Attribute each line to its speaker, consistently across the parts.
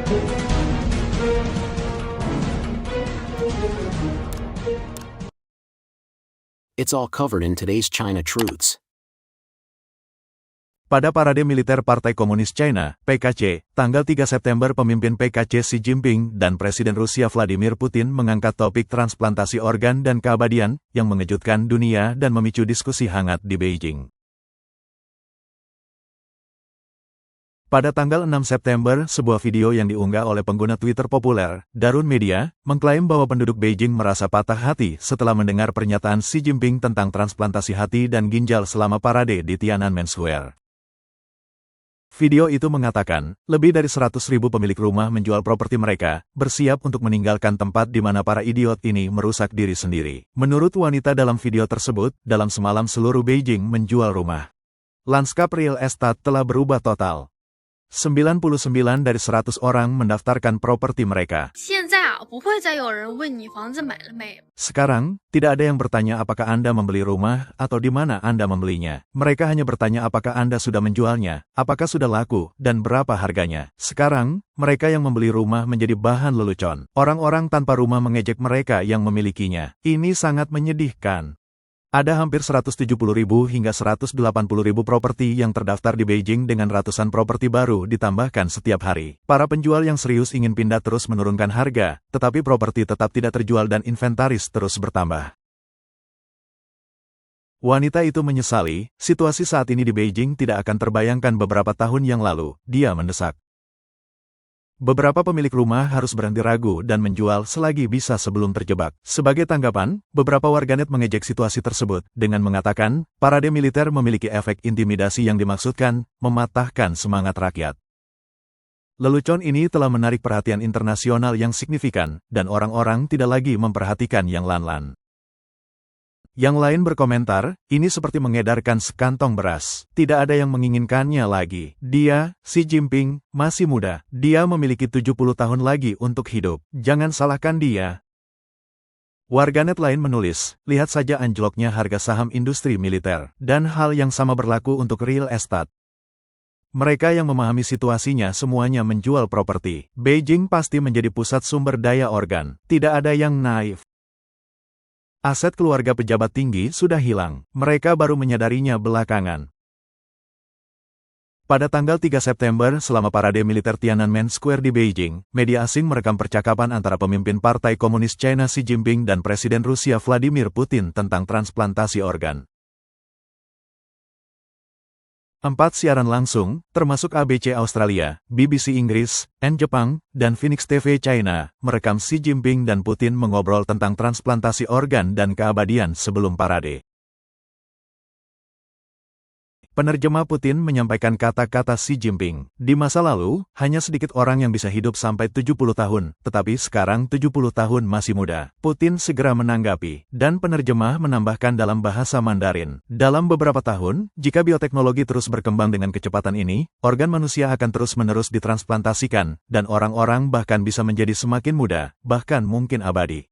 Speaker 1: It's all covered in today's China Truths.
Speaker 2: Pada parade militer Partai Komunis China, PKC, tanggal 3 September pemimpin PKC Xi Jinping dan Presiden Rusia Vladimir Putin mengangkat topik transplantasi organ dan keabadian yang mengejutkan dunia dan memicu diskusi hangat di Beijing. Pada tanggal 6 September, sebuah video yang diunggah oleh pengguna Twitter populer, Darun Media, mengklaim bahwa penduduk Beijing merasa patah hati setelah mendengar pernyataan Xi Jinping tentang transplantasi hati dan ginjal selama parade di Tiananmen Square. Video itu mengatakan, lebih dari 100.000 pemilik rumah menjual properti mereka, bersiap untuk meninggalkan tempat di mana para idiot ini merusak diri sendiri. Menurut wanita dalam video tersebut, dalam semalam seluruh Beijing menjual rumah. Lanskap real estate telah berubah total. 99 dari 100 orang mendaftarkan properti mereka. Sekarang, tidak ada yang bertanya apakah Anda membeli rumah atau di mana Anda membelinya. Mereka hanya bertanya apakah Anda sudah menjualnya, apakah sudah laku, dan berapa harganya. Sekarang, mereka yang membeli rumah menjadi bahan lelucon. Orang-orang tanpa rumah mengejek mereka yang memilikinya. Ini sangat menyedihkan. Ada hampir 170.000 hingga 180.000 properti yang terdaftar di Beijing dengan ratusan properti baru ditambahkan setiap hari. Para penjual yang serius ingin pindah terus menurunkan harga, tetapi properti tetap tidak terjual dan inventaris terus bertambah. Wanita itu menyesali, situasi saat ini di Beijing tidak akan terbayangkan beberapa tahun yang lalu, dia mendesak. Beberapa pemilik rumah harus berhenti ragu dan menjual selagi bisa sebelum terjebak. Sebagai tanggapan, beberapa warganet mengejek situasi tersebut dengan mengatakan, parade militer memiliki efek intimidasi yang dimaksudkan, mematahkan semangat rakyat. Lelucon ini telah menarik perhatian internasional yang signifikan, dan orang-orang tidak lagi memperhatikan yang lan-lan. Yang lain berkomentar, ini seperti mengedarkan sekantong beras. Tidak ada yang menginginkannya lagi. Dia, Xi Jinping, masih muda. Dia memiliki 70 tahun lagi untuk hidup. Jangan salahkan dia. Warganet lain menulis, lihat saja anjloknya harga saham industri militer. Dan hal yang sama berlaku untuk real estate. Mereka yang memahami situasinya semuanya menjual properti. Beijing pasti menjadi pusat sumber daya organ. Tidak ada yang naif. Aset keluarga pejabat tinggi sudah hilang. Mereka baru menyadarinya belakangan. Pada tanggal 3 September, selama parade militer Tiananmen Square di Beijing, media asing merekam percakapan antara pemimpin Partai Komunis China Xi Jinping dan Presiden Rusia Vladimir Putin tentang transplantasi organ. 4 siaran langsung, termasuk ABC Australia, BBC Inggris, N Jepang, dan Phoenix TV China, merekam Xi Jinping dan Putin mengobrol tentang transplantasi organ dan keabadian sebelum parade. Penerjemah Putin menyampaikan kata-kata Xi Jinping. Di masa lalu, hanya sedikit orang yang bisa hidup sampai 70 tahun, tetapi sekarang 70 tahun masih muda. Putin segera menanggapi, dan penerjemah menambahkan dalam bahasa Mandarin. Dalam beberapa tahun, jika bioteknologi terus berkembang dengan kecepatan ini, organ manusia akan terus-menerus ditransplantasikan, dan orang-orang bahkan bisa menjadi semakin muda, bahkan mungkin abadi.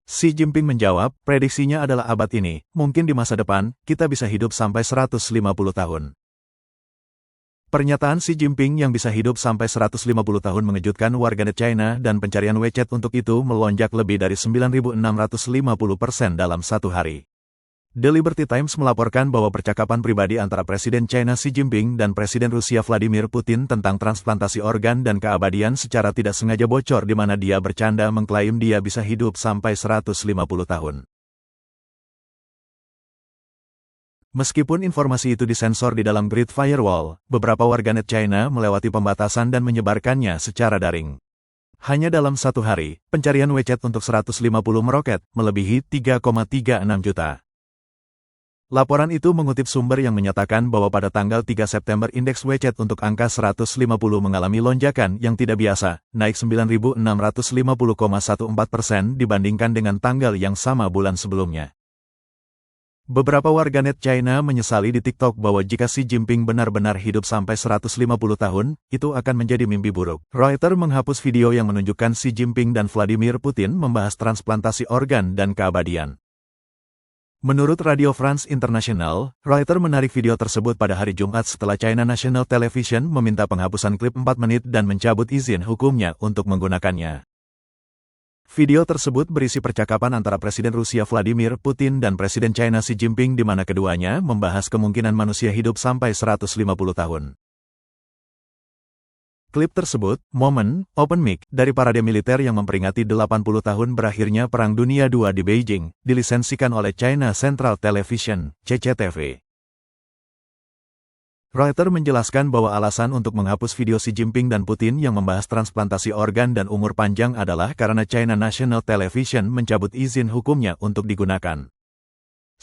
Speaker 2: Xi Jinping menjawab, prediksinya adalah abad ini, mungkin di masa depan, kita bisa hidup sampai 150 tahun. Pernyataan Xi Jinping yang bisa hidup sampai 150 tahun mengejutkan warganet China dan pencarian WeChat untuk itu melonjak lebih dari 9.650% dalam satu hari. The Liberty Times melaporkan bahwa percakapan pribadi antara Presiden China Xi Jinping dan Presiden Rusia Vladimir Putin tentang transplantasi organ dan keabadian secara tidak sengaja bocor di mana dia bercanda mengklaim dia bisa hidup sampai 150 tahun. Meskipun informasi itu disensor di dalam Great Firewall, beberapa warganet China melewati pembatasan dan menyebarkannya secara daring. Hanya dalam satu hari, pencarian WeChat untuk 150 meroket, melebihi 3,36 juta. Laporan itu mengutip sumber yang menyatakan bahwa pada tanggal 3 September indeks WeChat untuk angka 150 mengalami lonjakan yang tidak biasa, naik 9.650,14% dibandingkan dengan tanggal yang sama bulan sebelumnya. Beberapa warganet China menyesali di TikTok bahwa jika Xi Jinping benar-benar hidup sampai 150 tahun, itu akan menjadi mimpi buruk. Reuters menghapus video yang menunjukkan Xi Jinping dan Vladimir Putin membahas transplantasi organ dan keabadian. Menurut Radio France International, Reuters menarik video tersebut pada hari Jumat setelah China National Television meminta penghapusan klip 4 menit dan mencabut izin hukumnya untuk menggunakannya. Video tersebut berisi percakapan antara Presiden Rusia Vladimir Putin dan Presiden China Xi Jinping di mana keduanya membahas kemungkinan manusia hidup sampai 150 tahun. Klip tersebut, momen, open mic, dari parade militer yang memperingati 80 tahun berakhirnya Perang Dunia II di Beijing, dilisensikan oleh China Central Television, CCTV. Reuters menjelaskan bahwa alasan untuk menghapus video Xi Jinping dan Putin yang membahas transplantasi organ dan umur panjang adalah karena China National Television mencabut izin hukumnya untuk digunakan.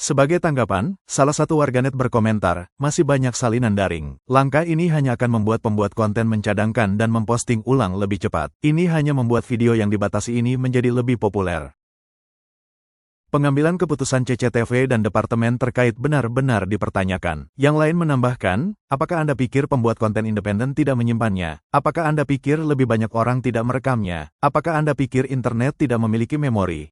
Speaker 2: Sebagai tanggapan, salah satu warganet berkomentar, masih banyak salinan daring. Langkah ini hanya akan membuat pembuat konten mencadangkan dan memposting ulang lebih cepat. Ini hanya membuat video yang dibatasi ini menjadi lebih populer. Pengambilan keputusan CCTV dan departemen terkait benar-benar dipertanyakan. Yang lain menambahkan, apakah Anda pikir pembuat konten independen tidak menyimpannya? Apakah Anda pikir lebih banyak orang tidak merekamnya? Apakah Anda pikir internet tidak memiliki memori?